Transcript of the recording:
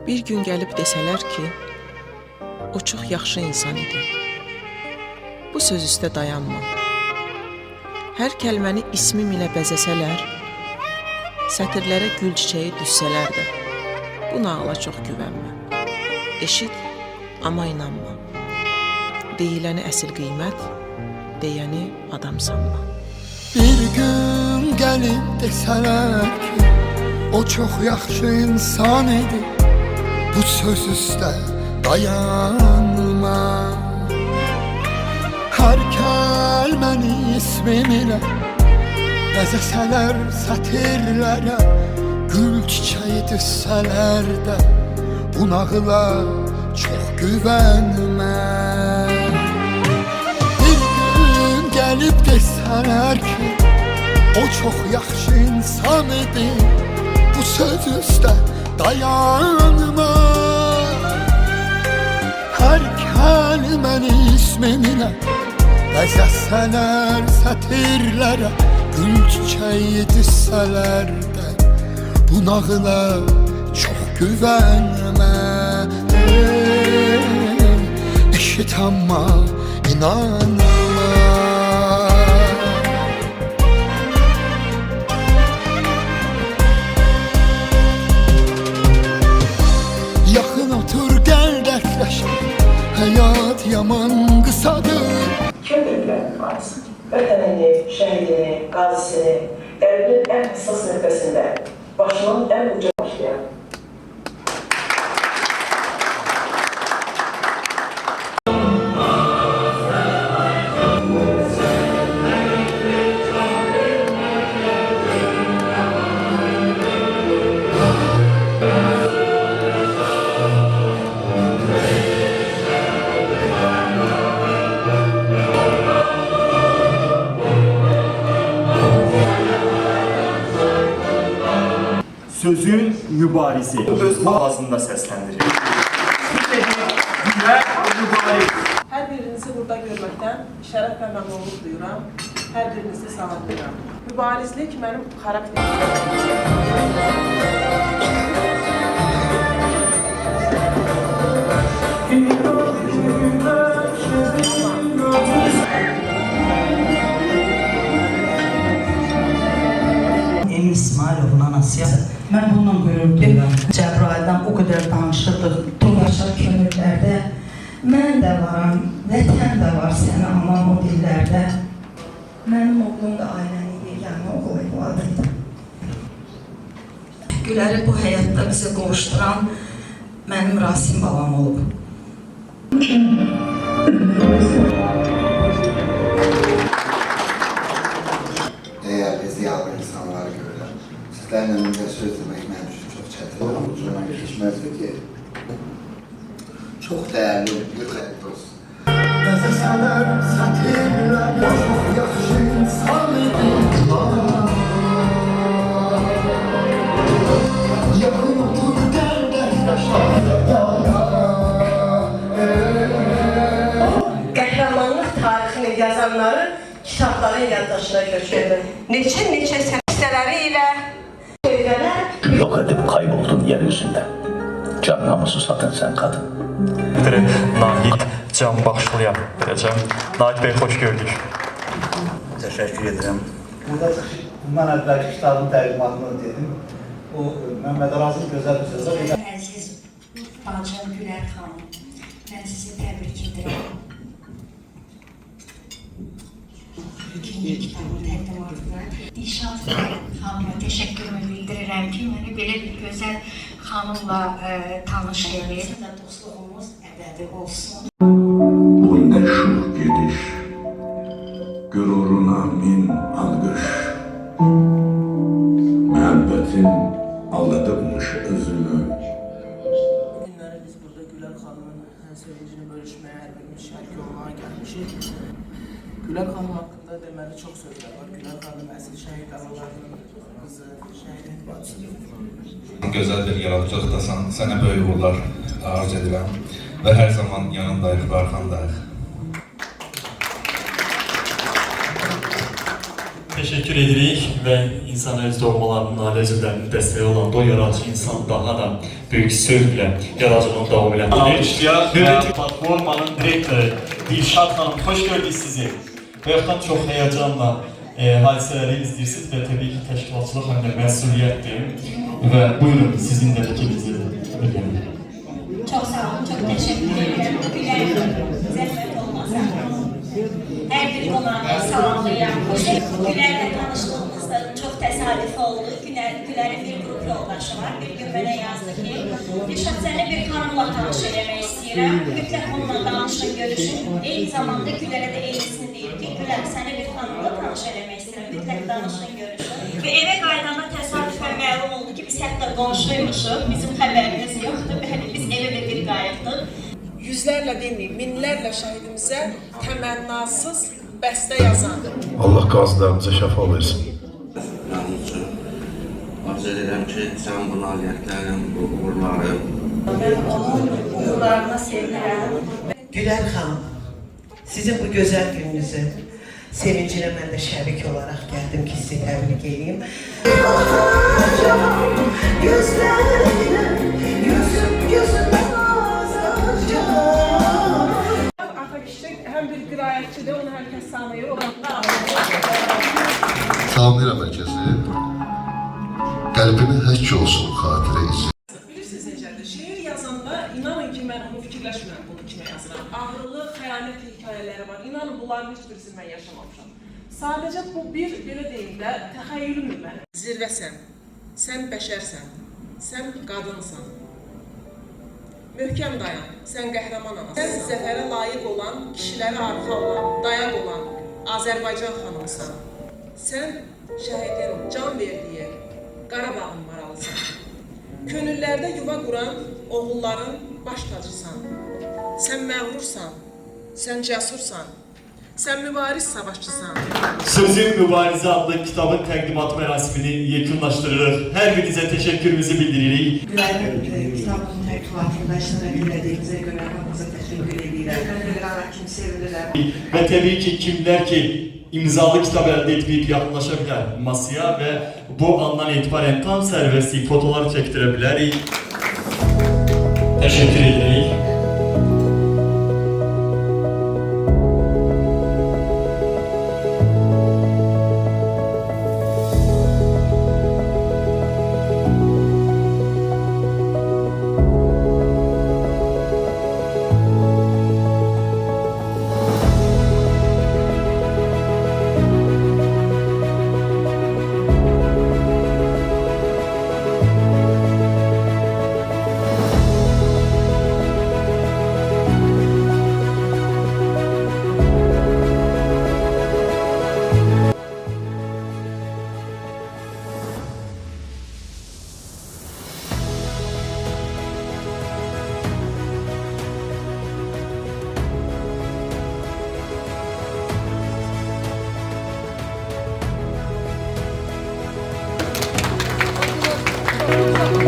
Bir gün gəlib desələr ki, o çox yaxşı insan idi. Bu söz üstə dayanma. Hər kəlməni ismim ilə bəzəsələr, sətirlərə gül çiçəyi düşsələr də, bu nağıla çox güvənmə. Eşit, amma inanma. Deyiləni əsl qiymət, deyəni adam sanma. Bir gün gəlib desələr ki, o çox yaxşı insan idi. Bu söz üstə dayanma. Hər kəlməni ismim ilə bəzəsələr sətirlərə, gül çiçəyi düşsələr də, bu nağıla çox güvənmə. Bir gün gəlib desələr ki, o çox yaxşı insan idi. Bu söz üstə dayanma. Hər kəlməni isminlə bəzəsələr sətirlərə, gül çiçəyi düşsələr də, bu nağıla çox güvənmə. Eşit amma inanma. Yaxın otur, gəl dərdləşək, həyat yaman qısadır. Kim bilmez? Vətənini, şəhidini, qazisini, qəlbinin ən hassas nöqtəsində, başının ən uca başlayan. Sözün mübarizi. Öz ağzında səsləndirir. Hər birinizi burada görməkdən şərəf və məmnunluq duyuram. Hər birinizi salamlayıram. Mübarizlik mənim Emin İsmailov'un anasıya. Ben bununla gurur duyuram. Cəbrayildən o qədər danışırdıq. Dolaşar könüllərdə. Mən də varam, vətən də var sənə anam o dillərdə. Mənim oğlum da ailənin yeganə oğlu evladıydı. Güləri bu həyatda bizi qovuşduran mənim Rasim balam olub. Değerli ziyalı insanlar görürler. Sizlerin önünde söz demek benim için çok çetin. Ucundan geçmezdi ki. Çok değerli bir kayıt olsun. Bəzəsələr sətirlər, çox yaxşı insan idi. Yaxın otur, gəl dərdləşək. Qəhrəmanlıq tarixini yazanların kitabların yaddaşına köçürdü. Neçə hissələri ilə sevgələr yok edip kayboldun yeryüzünde. Can namusu satın sen kadın. Nahid Can Baxşlıya verəcəm. Nahid bəy, xoş gördük. Təşəkkür edirəm. Burada bundan əvvəlki kitabın təqdimatını dedim. O, Məhəmməd Arazın gözəl bir sözü. Əziz bacım Gülər xanım, mən sizi təbrik edirəm. İkinci kitabın təqdimatına Dilşad xanıma təşəkkürümü bildirirəm ki, məni belə bir gözəl xanımla tanış edir. Dostluğumuz əbədi olsun. Bu ne şuh gidiş, gururuna min algış. Muhabbetin aldatırmış özünü. Günləri biz burada Gülər xanımın sevincini bölüşməyə, hər birimiz şəriki olmağa gəlmişik. Gülər xanım haqqında deməli çox sözlər var. Gülər xanım əsl şəhid ağalarının qızı, şəhidin bacısı. Gözəl bir yaradıcılıqdasan, sənə böyük uğurlar arz edirəm və hər zaman yanındayıq və arxandayıq. teşekkür edirik və insan öz doğmalarının, ailə üzvlərinin dəstəyi olan o yaradıcı insan daha da böyük sövqlə yaradıcılığını davam elətdirir. Növbəti platformanın direktoru Dilşad xanım, xoş gördük sizi. Bayaqdan çox həyəcanla hadisələri izləyirsiniz və təbii ki, təşkilatçılıq həm də məsuliyyətdir. Və buyurun, sizin də fikrinizi bildirin. Çok sağ olun, çok teşekkür ederim. Zəhmət olmasa. Hər bir qonağını salamlayıram. Gülərlə tanışlığımızda çox təsadüfi oldu. Gülərin bir qrup yoldaşı var. Bir gün mənə yazdı ki, Dilşad səni bir xanımla tanış eləmək istəyirəm. Mütləq onunla danışın, görüşün. Eyni zamanda Gülərə də eynisini deyir ki, Gülər səni bir xanımla tanış eləmək istəyirəm. Mütləq danışın, görüşün. Və evə qaydanda təsadüfən məlum oldu ki, biz hətta qonşuymuşuq. Bizim xəbərimiz yoxdur. Biz evə də bir qayıtdıq. Yüzlərlə deməyim, minlərlə şəhidimizə təmənnasız bəstə yazan. Allah qazilərimizə şəfa versin. Arzu edirəm ki, sən bu nailiyyətlərin, bu uğurların Mən onun uğurlarına sevinirəm. Gülər xanım, sizin bu gözəl gününüzü sevincinə mən də şərik olaraq gəldim ki, sizi təbrik edeyim. Həm bir qiraətçidir, onu hər kəs tanıyır. Salamlayıram herkesi. Qəlbinin həkk olsun xatirə izin. Bilirsiniz necədir? Şeir yazanda inanın ki, mən onu fikirləşmirəm bunu kimə yazıram. Ağrılı, xəyanət hekayələri var. İnanın bunların heç birisini mən yaşamamışam. Sadəcə bu bir, belə deyim də, təxəyyülümdür mənim. Zirvəsən, sən bəşərsən, sən qadınsan. Möhkəm dayan, sən qəhrəman anasan. Sən zəfərə layiq olan, kişilərə arxa olan, dayaq olan Azərbaycan xanımsan. Sən şəhidin can verdiyi Qarabağın maralısan. Könüllərdə yuva quran oğulların baş tacısan. Sən məğrursan, sən cəsursan, sən mübariz savaşçısan. Sözün Mübarizə adlı kitabın təqdimat mərasimini yekunlaşdırırıq. Hər birinizə təşəkkürümüzü bildiririk. Gülərin kitabının təqdimatında iştirak elədiyinizə görə hamınıza təşəkkür edirəm. Mən bilirəm ki, sevinirəm. Və təbii ki, kimlər ki, imzalı kitab əldə etməyib yaxınlaşa bilər masaya və bu andan etibarən tam sərbəstlik fotolar çəkdirə bilərik. Təşəkkür edirik. Thank you.